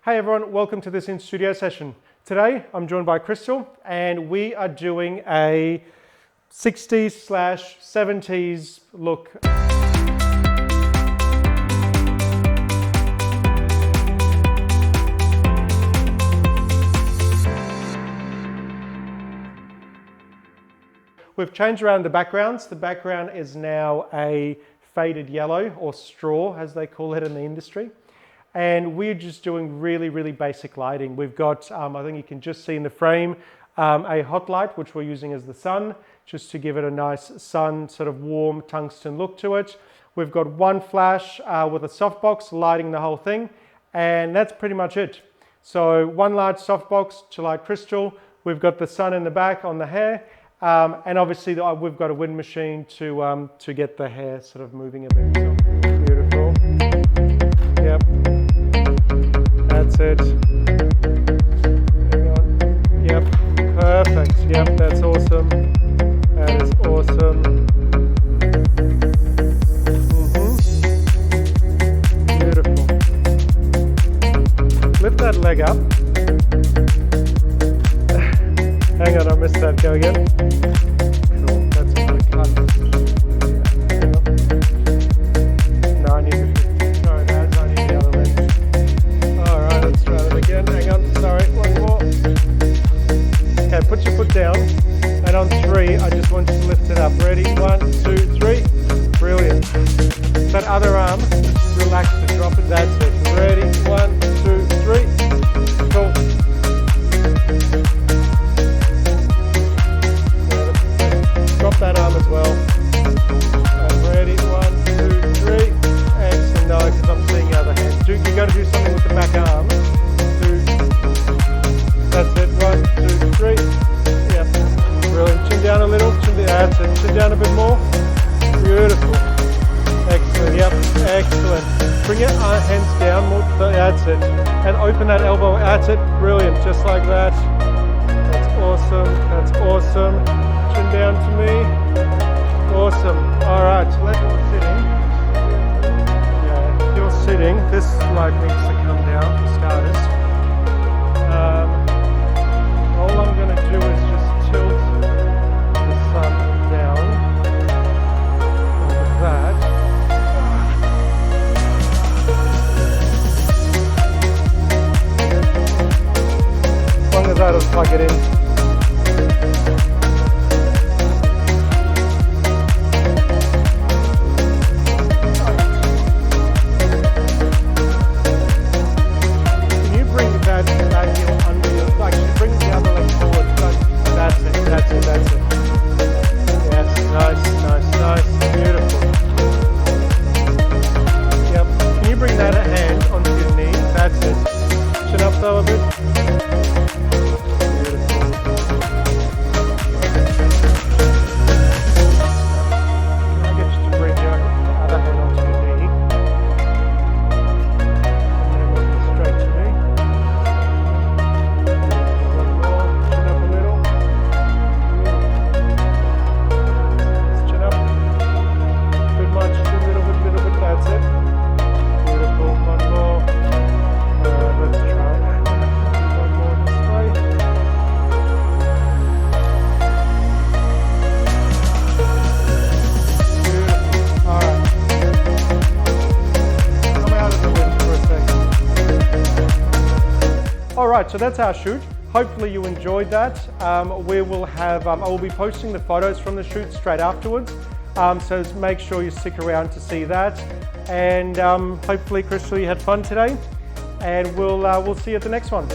Hey everyone, welcome to this InStudio session. Today I'm joined by Krisstle and we are doing a 60s/70s look. We've changed around the backgrounds. The background is now a faded yellow, or straw as they call it in the industry. And we're just doing really basic lighting. We've got, I think you can just see in the frame, a hot light, which we're using as the sun, just to give it a nice sun, sort of warm tungsten look to it. We've got one flash with a softbox lighting the whole thing, and that's pretty much it. So one large softbox to light Krisstle. We've got the sun in the back on the hair, and obviously we've got a wind machine to get the hair sort of moving a bit. So beautiful. Yep. That's it. Hang on. Yep. Perfect. Yep. That's awesome. That is awesome. Beautiful. Lift that leg up. Hang on, I missed that. Go again. Cool. That's a good cut. Hang on. No, I need to. Sorry, that's I need the other lens. Alright, let's try that again. Hang on, sorry, one more. Okay, put your foot down, and on 3, I just want you to lift it up. Ready? 1, 2, 3. Brilliant. That other arm, relax it, drop it, that's it. Ready? 1, 2, 3. Cool. Drop that arm as well. Ready? 1, 2, 3. Excellent. No, because I'm seeing the other hand. You got to do something with the back arm. 2. That's it. 1, 2, 3. Yep. Brilliant. Chin down a little. That's it. Chin down a bit more. Beautiful. Excellent. Yep. Excellent. Bring your hands down more. That's it. And open that elbow. That's it. Brilliant. Just like that. That's awesome. That's awesome. Chin down to me. Awesome. All right. Let me sitting. Yeah. If you're sitting, this light needs to come down for starters. All I'm going to do is just tilt the sun down like that. As long as I don't plug it in. Alright, so that's our shoot. Hopefully you enjoyed that. We will have, I will be posting the photos from the shoot straight afterwards. So make sure you stick around to see that. And hopefully, Krisstle, you had fun today. And we'll see you at the next one.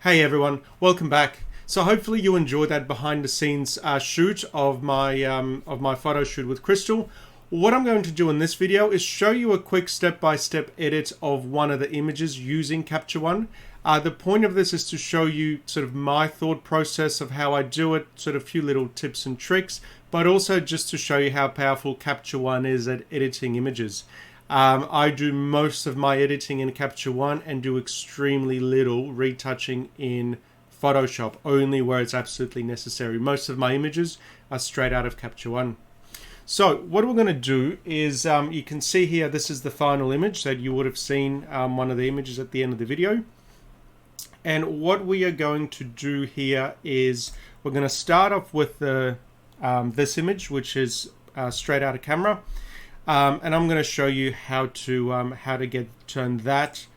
Hey everyone, welcome back. So hopefully you enjoyed that behind the scenes shoot of my photo shoot with Krisstle. What I'm going to do in this video is show you a quick step-by-step edit of one of the images using CaptureOne. The point of this is to show you sort of my thought process of how I do it, sort of a few little tips and tricks, but also just to show you how powerful CaptureOne is at editing images. I do most of my editing in CaptureOne and do extremely little retouching in Photoshop, only where it's absolutely necessary. Most of my images are straight out of CaptureOne. So what we're going to do is, you can see here, this is the final image that you would have seen, one of the images at the end of the video. And what we are going to do here is we're going to start off with the, this image, which is straight out of camera. And I'm going to show you how to turn that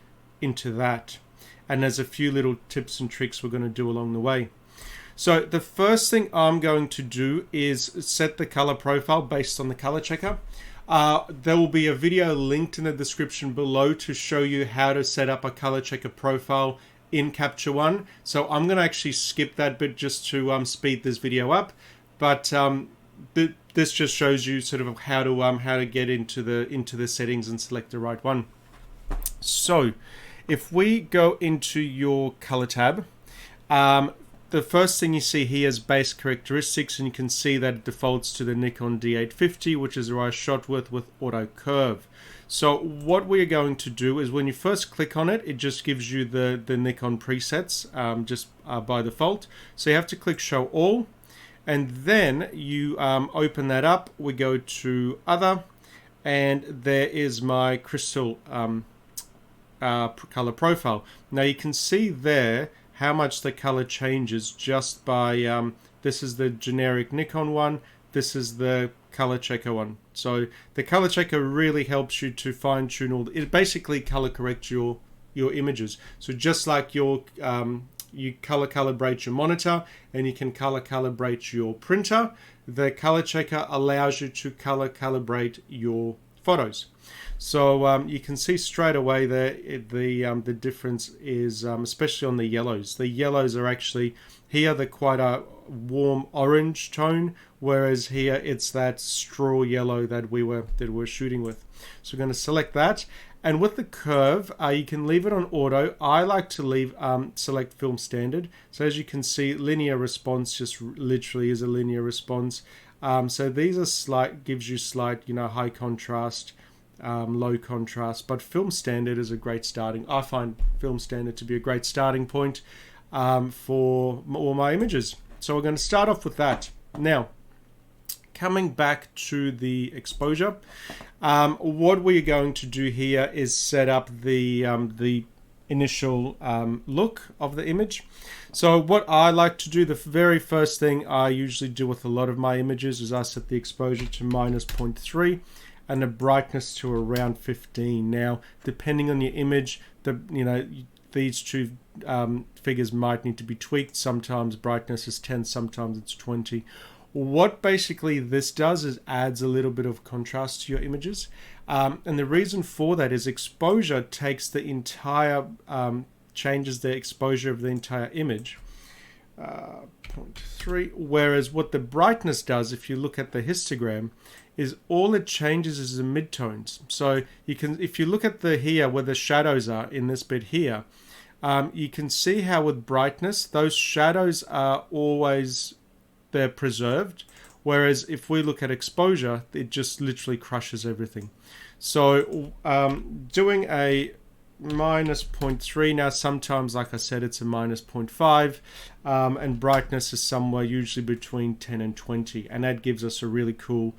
into that. And there's a few little tips and tricks we're going to do along the way. So the first thing I'm going to do is set the color profile based on the ColorChecker. There will be a video linked in the description below to show you how to set up a ColorChecker profile in CaptureOne. So I'm going to actually skip that bit just to speed this video up. But this just shows you sort of how to get into the settings and select the right one. So if we go into your color tab, the first thing you see here is base characteristics, and you can see that it defaults to the Nikon D850, which is where I shot with auto curve. So what we're going to do is when you first click on it, it just gives you the Nikon presets by default. So you have to click show all, and then you open that up. We go to other, and there is my Krisstle color profile. Now you can see there how much the color changes just by, this is the generic Nikon one, this is the ColorChecker one. So the ColorChecker really helps you to fine tune all, it basically color corrects your images. So just like your, you color calibrate your monitor and you can color calibrate your printer, the ColorChecker allows you to color calibrate your photos. So you can see straight away there the difference is, especially on the yellows. The yellows are actually, here they're quite a warm orange tone, whereas here it's that straw yellow that we were shooting with. So we're going to select that, and with the curve you can leave it on auto. I like to leave select film standard. So as you can see, linear response just literally is a linear response. So these are slight, gives you slight, high contrast, low contrast, but film standard is a great starting. I find film standard to be a great starting point for all my images. So we're going to start off with that. Now, coming back to the exposure, what we're going to do here is set up the initial look of the image. So what I like to do, the very first thing I usually do with a lot of my images is I set the exposure to -0.3 and the brightness to around 15. Now, depending on your image, these two figures might need to be tweaked. Sometimes brightness is 10, sometimes it's 20. What basically this does is adds a little bit of contrast to your images. And the reason for that is exposure takes the entire, changes the exposure of the entire image. 0.3, whereas what the brightness does, if you look at the histogram, is all it changes is the midtones. So you can, if you look at the here where the shadows are in this bit here, you can see how with brightness those shadows are always, they're preserved, whereas if we look at exposure, it just literally crushes everything. So doing a -0.3, now sometimes, like I said, it's a -0.5, and brightness is somewhere usually between 10 and 20, and that gives us a really cool,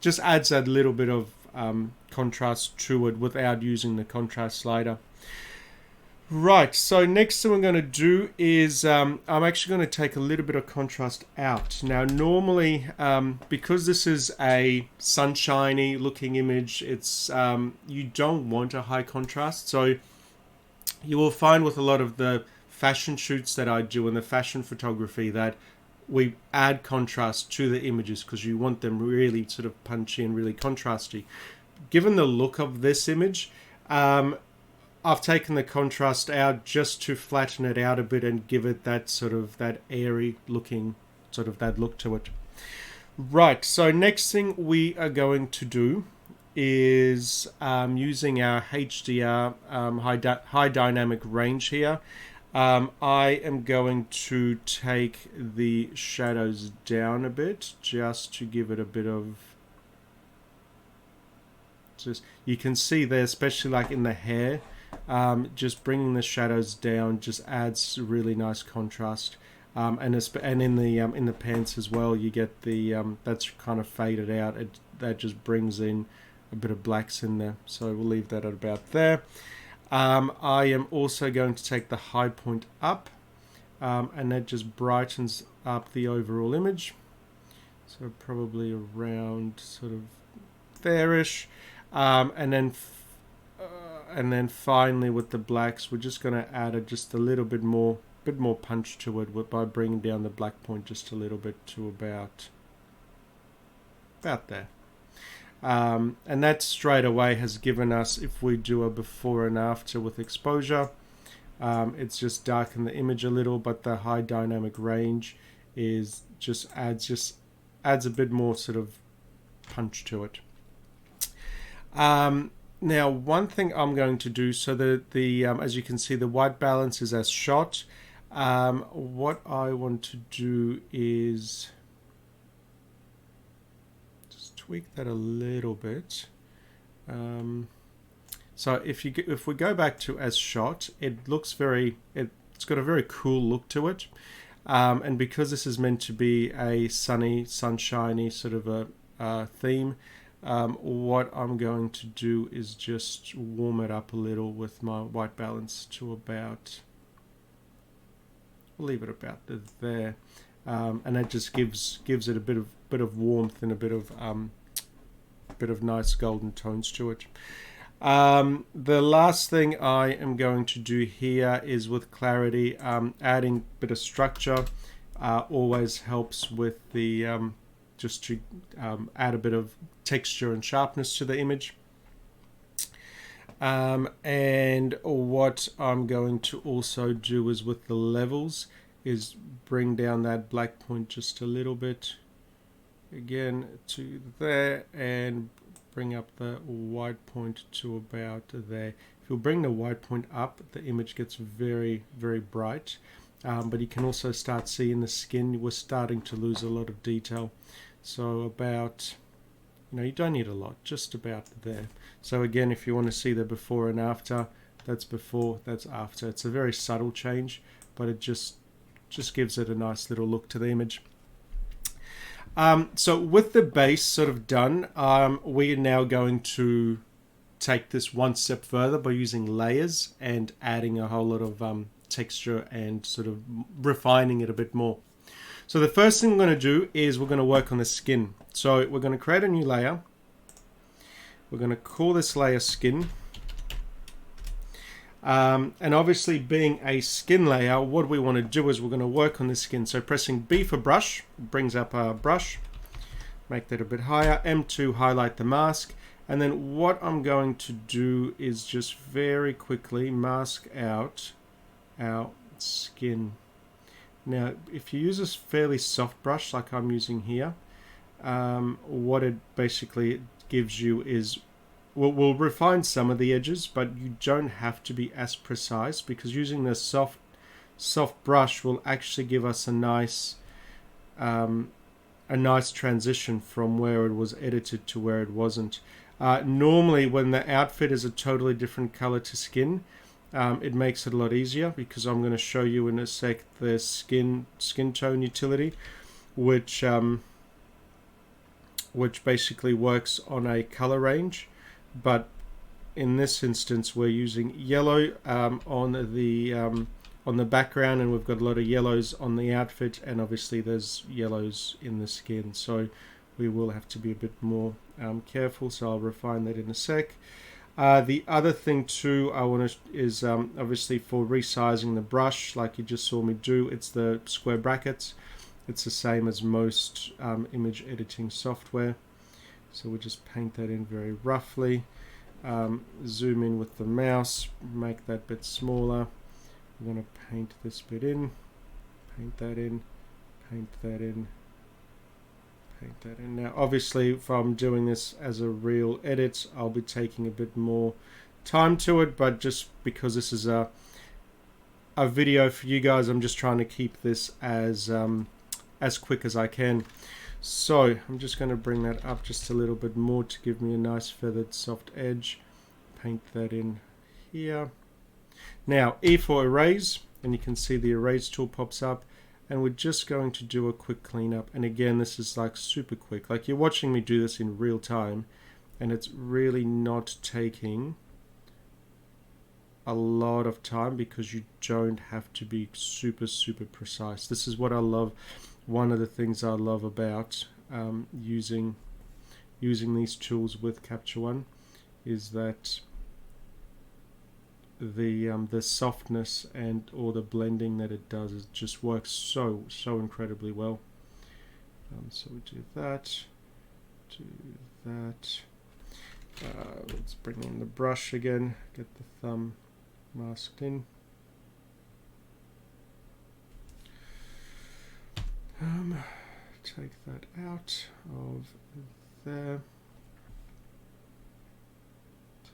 just adds that little bit of contrast to it without using the contrast slider. Right, so next thing we're going to do is I'm actually going to take a little bit of contrast out. Now normally, because this is a sunshiny looking image, it's you don't want a high contrast. So you will find with a lot of the fashion shoots that I do in the fashion photography that we add contrast to the images because you want them really sort of punchy and really contrasty. Given the look of this image, I've taken the contrast out just to flatten it out a bit and give it that sort of that airy looking, sort of that look to it. Right, so next thing we are going to do is using our HDR high dynamic range here. I am going to take the shadows down a bit just to give it a bit of, just, you can see there, especially like in the hair, just bringing the shadows down just adds really nice contrast. And in the pants as well, you get the that's kind of faded out. That just brings in a bit of blacks in there. So we'll leave that at about there. I am also going to take the high point up, and that just brightens up the overall image. So probably around sort of there-ish. And then finally with the blacks, we're just going to add just a little bit more punch to it by bringing down the black point just a little bit to about there. And that straight away has given us, if we do a before and after with exposure, it's just darkened the image a little, but the high dynamic range is adds a bit more sort of punch to it. Now, one thing I'm going to do, so the as you can see, the white balance is as shot. What I want to do is just tweak that a little bit. So if we go back to as shot, it looks it's got a very cool look to it. And because this is meant to be a sunny, sunshiny sort of a theme, what I'm going to do is just warm it up a little with my white balance to about, we'll leave it about there, and that just gives it a bit of warmth and a bit of nice golden tones to it. The last thing I am going to do here is with clarity, adding a bit of structure always helps with the just to add a bit of texture and sharpness to the image. And what I'm going to also do is with the levels is bring down that black point just a little bit again to there, and bring up the white point to about there. If you bring the white point up, the image gets very, very bright, but you can also start seeing the skin. We're starting to lose a lot of detail. So about, you don't need a lot, just about there. So again, if you want to see the before and after, that's before, that's after. It's a very subtle change, but it just gives it a nice little look to the image. So with the base sort of done, we are now going to take this one step further by using layers and adding a whole lot of texture and sort of refining it a bit more. So the first thing we're going to do is we're going to work on the skin. So we're going to create a new layer. We're going to call this layer skin. And obviously being a skin layer, what we want to do is we're going to work on the skin. So pressing B for brush brings up our brush. Make that a bit higher. M2, highlight the mask. And then what I'm going to do is just very quickly mask out our skin. Now, if you use a fairly soft brush like I'm using here, what it basically gives you is, we'll refine some of the edges, but you don't have to be as precise, because using the soft brush will actually give us a nice transition from where it was edited to where it wasn't. Normally, when the outfit is a totally different color to skin, it makes it a lot easier, because I'm going to show you in a sec the skin tone utility, which basically works on a color range. But in this instance, we're using yellow on the background, and we've got a lot of yellows on the outfit, and obviously there's yellows in the skin, so we will have to be a bit more careful. So I'll refine that in a sec. The other thing too I want to is obviously for resizing the brush, like you just saw me do, it's the square brackets. It's the same as most image editing software. So we'll just paint that in very roughly. Zoom in with the mouse, make that bit smaller. I'm going to paint this bit in, paint that in, paint that in, paint that in. Now obviously if I'm doing this as a real edit, I'll be taking a bit more time to it, but just because this is a video for you guys, I'm just trying to keep this as quick as I can. So I'm just going to bring that up just a little bit more to give me a nice feathered soft edge. Paint that in here. Now E for erase, and you can see the erase tool pops up, and we're just going to do a quick cleanup. And again, this is like super quick, like you're watching me do this in real time, and it's really not taking a lot of time because you don't have to be super precise. This is what I love. One of the things I love about using these tools with CaptureOne is that the softness and or the blending that it does, it just works so incredibly well. So we do that, let's bring in the brush again, get the thumb masked in. Take that out of there,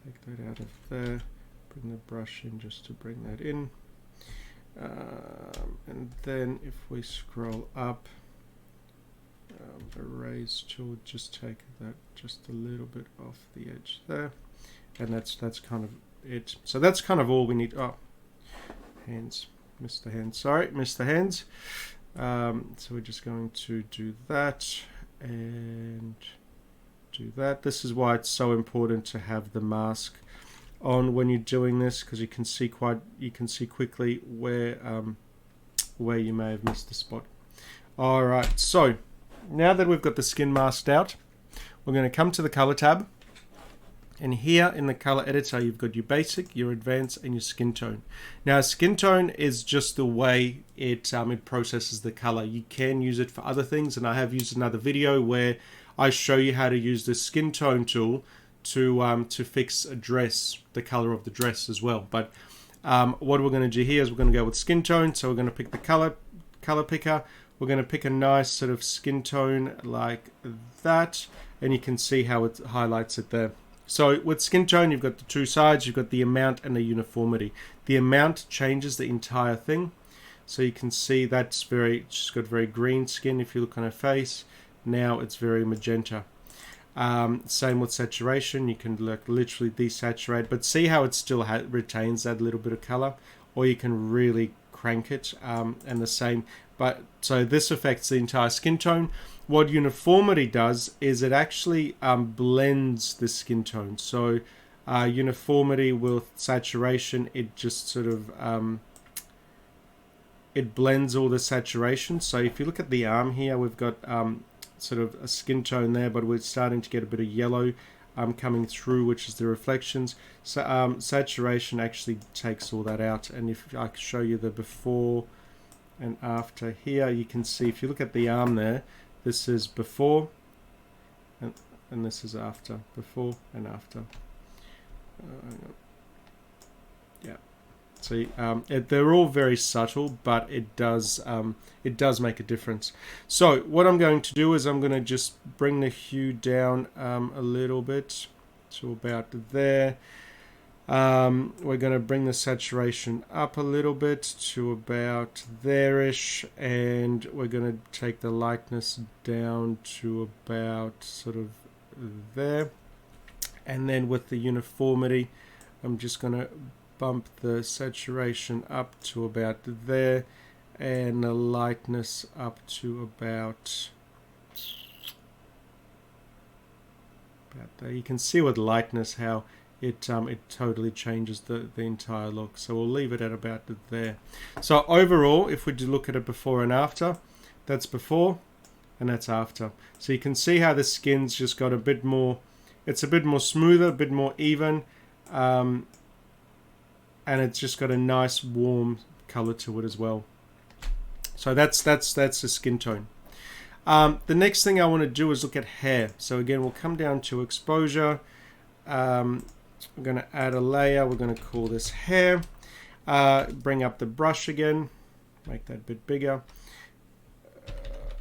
take that out of there, bring the brush in just to bring that in, and then if we scroll up, erase tool, just take that just a little bit off the edge there, and that's kind of it. So that's kind of all we need. Oh, hands, missed the hands, sorry, missed the hands. So we're just going to do that and do that. This is why it's so important to have the mask on when you're doing this, because you can see quickly where you may have missed the spot. All right, so now that we've got the skin masked out, we're going to come to the color tab, and here in the color editor you've got your basic, your advanced, and your skin tone. Now skin tone is just the way it processes the color. You can use it for other things, and I have used another video where I show you how to use the skin tone tool to fix a dress, the color of the dress as well. But what we're going to do here is we're going to go with skin tone. So we're going to pick the color picker. We're going to pick a nice sort of skin tone like that, and you can see how it highlights it there. So with skin tone, you've got the two sides, you've got the amount and the uniformity. The amount changes the entire thing. So you can see that's she's got very green skin if you look on her face. Now it's very magenta. Same with saturation, you can literally desaturate, but see how it still retains that little bit of color, or you can really crank it, and the same. But so this affects the entire skin tone. What uniformity does is it actually blends the skin tone. So uniformity with saturation, it just sort of it blends all the saturation. So if you look at the arm here, we've got sort of a skin tone there, but we're starting to get a bit of yellow coming through, which is the reflections. So saturation actually takes all that out. And if I show you the before and after here, you can see if you look at the arm there, this is before and this is after, before and after. Yeah. See, they're all very subtle, but it does make a difference. So what I'm going to do is I'm going to just bring the hue down a little bit to about there. We're going to bring the saturation up a little bit to about there-ish, and we're going to take the lightness down to about sort of there. And then with the uniformity, I'm just going to bump the saturation up to about there, and the lightness up to about there. You can see with lightness how it totally changes the entire look. So we'll leave it at about there. So overall, if we do look at it before and after, that's before and that's after. So you can see how the skin's just got a bit more, it's a bit more smoother, a bit more even, and it's just got a nice warm color to it as well. So that's the skin tone. The next thing I want to do is look at hair. So again, we'll come down to exposure. We're going to add a layer. We're going to call this hair. Bring up the brush again. Make that a bit bigger.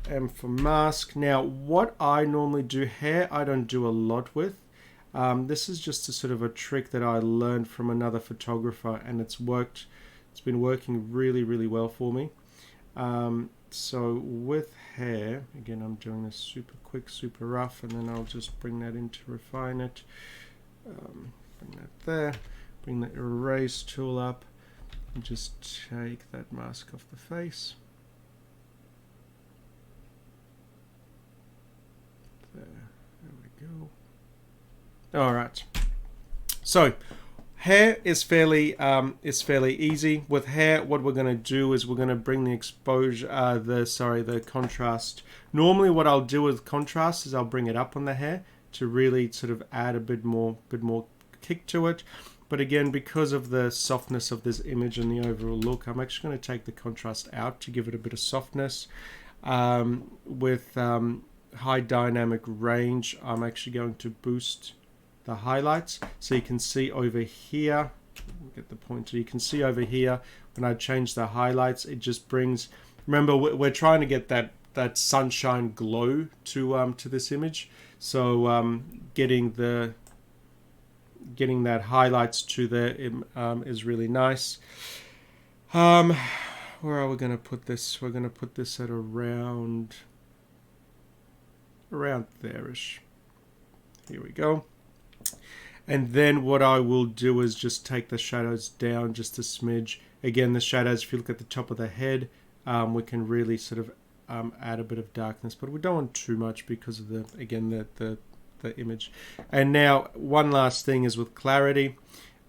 M for mask. Now, what I normally do, hair I don't do a lot with. This is just a sort of a trick that I learned from another photographer, and it's worked. It's been working really, really well for me. So with hair, again, I'm doing this super quick, super rough, and then I'll just bring that in to refine it. Bring that there, bring the erase tool up, and just take that mask off the face. There we go. All right. So hair is fairly easy. With hair, what we're going to do is we're going to bring the exposure, the contrast. Normally, what I'll do with contrast is I'll bring it up on the hair to really sort of add a bit more kick to it. But again, because of the softness of this image and the overall look, I'm actually going to take the contrast out to give it a bit of softness. With high dynamic range, I'm actually going to boost the highlights, so you can see over here, get the pointer, you can see over here when I change the highlights, it just brings, remember we're trying to get that sunshine glow to this image, so getting that highlights to there is really nice. Where are we going to put this? We're going to put this at around there-ish. Here we go. And then what I will do is just take the shadows down just a smidge. Again, the shadows, if you look at the top of the head, we can really sort of add a bit of darkness, but we don't want too much because of the image. And now one last thing is with clarity.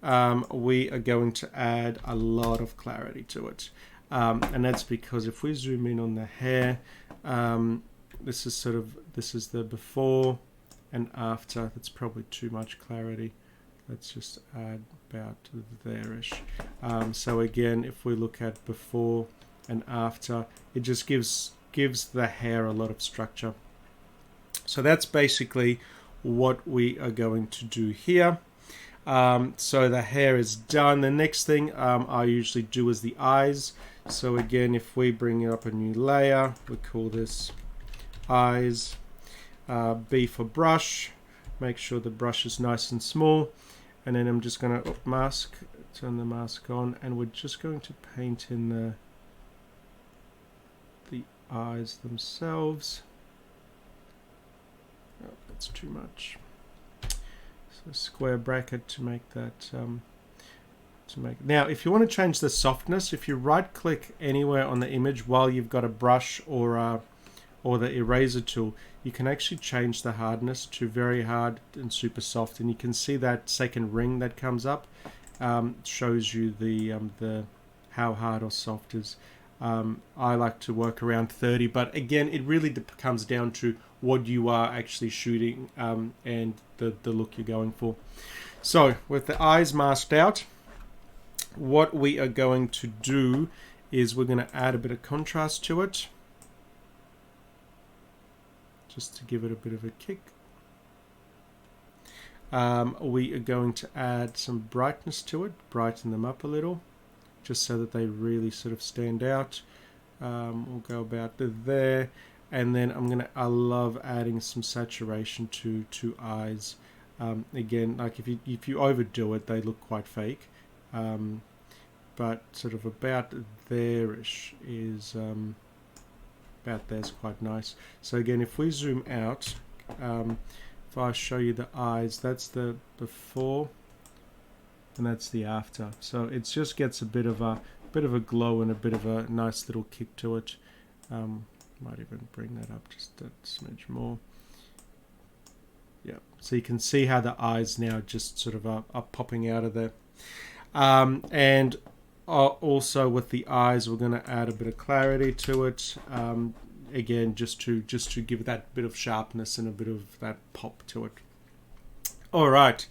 We are going to add a lot of clarity to it. And that's because if we zoom in on the hair, this is the before and after. That's probably too much clarity. Let's just add about there-ish. So again, if we look at before and after, it just gives the hair a lot of structure. So that's basically what we are going to do here. So the hair is done. The next thing I usually do is the eyes. So again, if we bring up a new layer, we call this eyes. B for brush. Make sure the brush is nice and small. And then I'm just going to mask, turn the mask on, and we're just going to paint in the eyes themselves. Oh, that's too much. So square bracket to make that. Now, if you want to change the softness, if you right-click anywhere on the image while you've got a brush or the eraser tool, you can actually change the hardness to very hard and super soft, and you can see that second ring that comes up shows you the how hard or soft is. I like to work around 30, but again, it really comes down to what you are actually shooting and the look you're going for. So with the eyes masked out, what we are going to do is we're going to add a bit of contrast to it, just to give it a bit of a kick. We are going to add some brightness to it, brighten them up a little, just so that they really sort of stand out. We'll go about there, and then I love adding some saturation to eyes. Again, like if you overdo it, they look quite fake. But sort of about there-ish is about there's quite nice. So again, if we zoom out, if I show you the eyes, that's the before and that's the after. So it just gets a bit of a glow and a bit of a nice little kick to it. Might even bring that up just a smidge more. Yeah, so you can see how the eyes now just sort of are popping out of there. And also with the eyes, we're going to add a bit of clarity to it. Again, just to give that bit of sharpness and a bit of that pop to it. All right.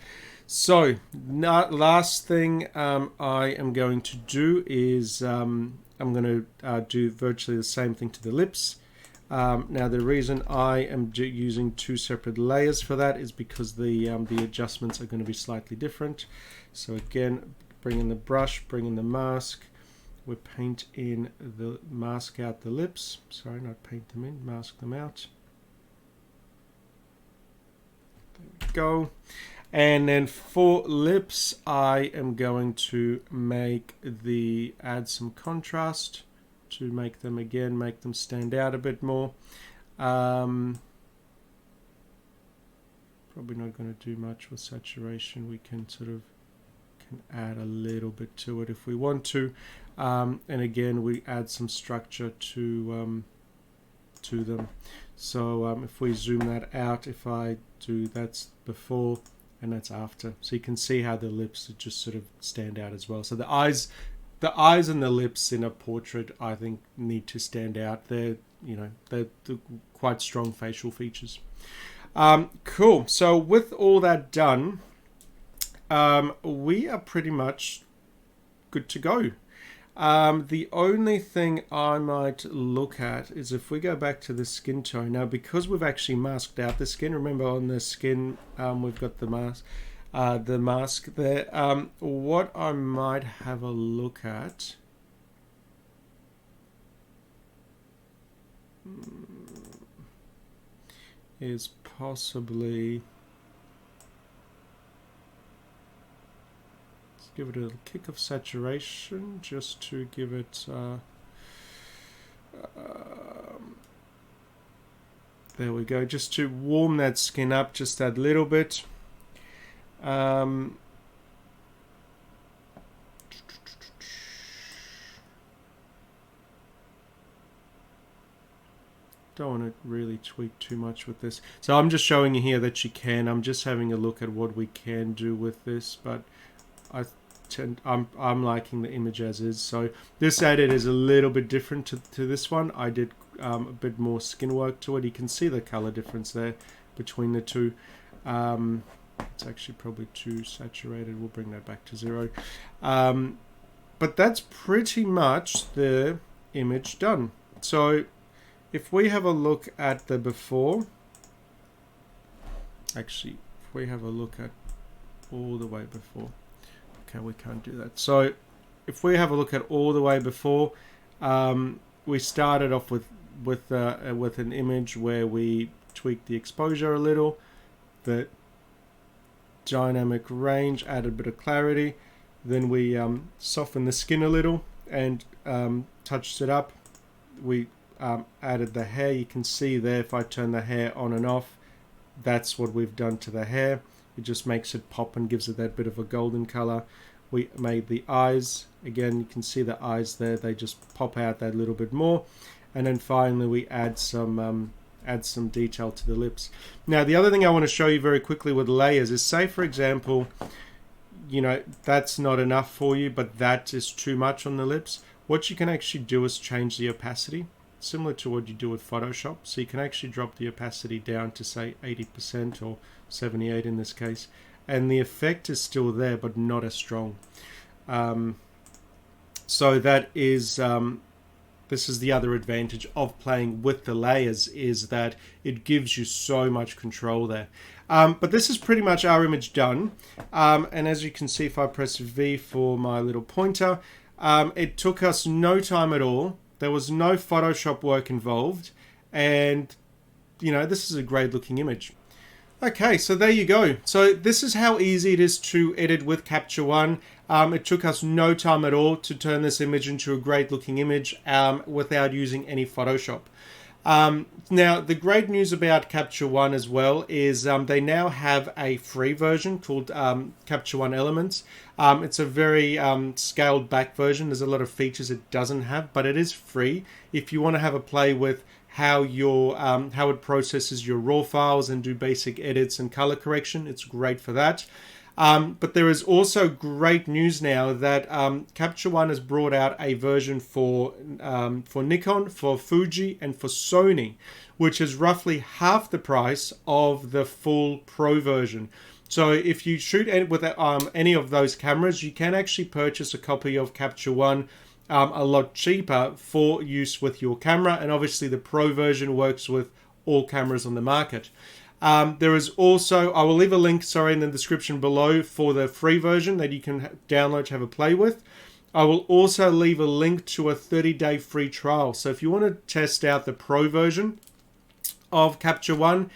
So last thing I am going to do is I'm going to do virtually the same thing to the lips. Now the reason I am using two separate layers for that is because the adjustments are going to be slightly different. So again, bring in the brush, bring in the mask, we paint in the mask out the lips. Sorry, not paint them in, mask them out. There we go. And then for lips, I am going to add some contrast to make them stand out a bit more. Probably not going to do much with saturation. We can add a little bit to it if we want to. And again, we add some structure to them. So if we zoom that out, if I do, that's before and that's after. So you can see how the lips just sort of stand out as well. So the eyes and the lips in a portrait, I think, need to stand out. They're quite strong facial features. Cool. So with all that done, we are pretty much good to go. The only thing I might look at is if we go back to the skin tone. Now, because we've actually masked out the skin, remember on the skin, we've got the mask there. What I might have a look at is possibly, give it a little kick of saturation just to give it there we go, just to warm that skin up just that little bit. Don't want to really tweak too much with this, so I'm just showing you here that you can. I'm just having a look at what we can do with this, but I'm liking the image as is. So this edit is a little bit different to this one. I did a bit more skin work to it. You can see the color difference there between the two. It's actually probably too saturated. We'll bring that back to 0. But that's pretty much the image done. So if we have a look at the before, actually, if we have a look at all the way before, okay, we can't do that. So if we have a look at all the way before, we started off with an image where we tweaked the exposure a little, the dynamic range, added a bit of clarity, then we softened the skin a little and touched it up. We added the hair. You can see there, if I turn the hair on and off, that's what we've done to the hair. It just makes it pop and gives it that bit of a golden color. We made the eyes. Again, you can see the eyes there. They just pop out that little bit more. And then finally, we add some detail to the lips. Now, the other thing I want to show you very quickly with layers is, say, for example, that's not enough for you, but that is too much on the lips. What you can actually do is change the opacity, similar to what you do with Photoshop. So you can actually drop the opacity down to, say, 80% or 78 in this case, and the effect is still there but not as strong. So that is this is the other advantage of playing with the layers, is that it gives you so much control there. But this is pretty much our image done, and as you can see, if I press V for my little pointer, it took us no time at all. There was no Photoshop work involved, and this is a great looking image. Okay, so there you go. So this is how easy it is to edit with CaptureOne. It took us no time at all to turn this image into a great looking image without using any Photoshop. Now, the great news about CaptureOne as well is they now have a free version called CaptureOne Elements. It's a very scaled back version. There's a lot of features it doesn't have, but it is free. If you want to have a play with how it processes your raw files and do basic edits and color correction, it's great for that. But there is also great news now that CaptureOne has brought out a version for Nikon, for Fuji, and for Sony, which is roughly half the price of the full Pro version. So if you shoot with any of those cameras, you can actually purchase a copy of CaptureOne a lot cheaper for use with your camera, and obviously the Pro version works with all cameras on the market. There is also, I will leave a link, in the description below for the free version that you can download to have a play with. I will also leave a link to a 30-day free trial. So if you want to test out the Pro version of CaptureOne,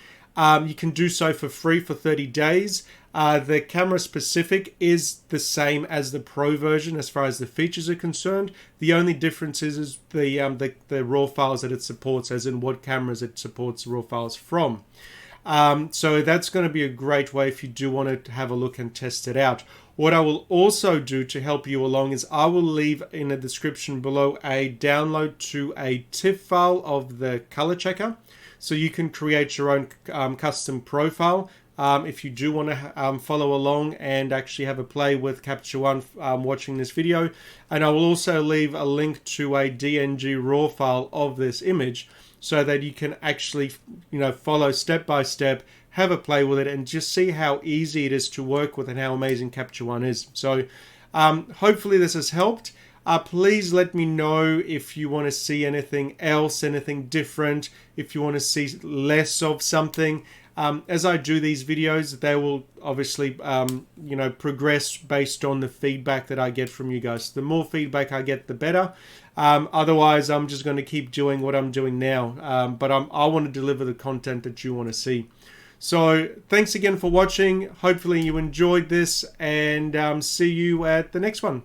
you can do so for free for 30 days. The camera specific is the same as the Pro version as far as the features are concerned. The only difference is the RAW files that it supports, as in what cameras it supports RAW files from. So that's going to be a great way if you do want to have a look and test it out. What I will also do to help you along is I will leave in the description below a download to a TIFF file of the ColorChecker. So you can create your own custom profile if you do want to follow along and actually have a play with CaptureOne watching this video. And I will also leave a link to a DNG RAW file of this image so that you can actually, follow step by step, have a play with it, and just see how easy it is to work with and how amazing CaptureOne is. So hopefully this has helped. Please let me know if you want to see anything else, anything different, if you want to see less of something. As I do these videos, they will obviously, progress based on the feedback that I get from you guys. The more feedback I get, the better. Otherwise, I'm just going to keep doing what I'm doing now. But I want to deliver the content that you want to see. So thanks again for watching. Hopefully you enjoyed this, and see you at the next one.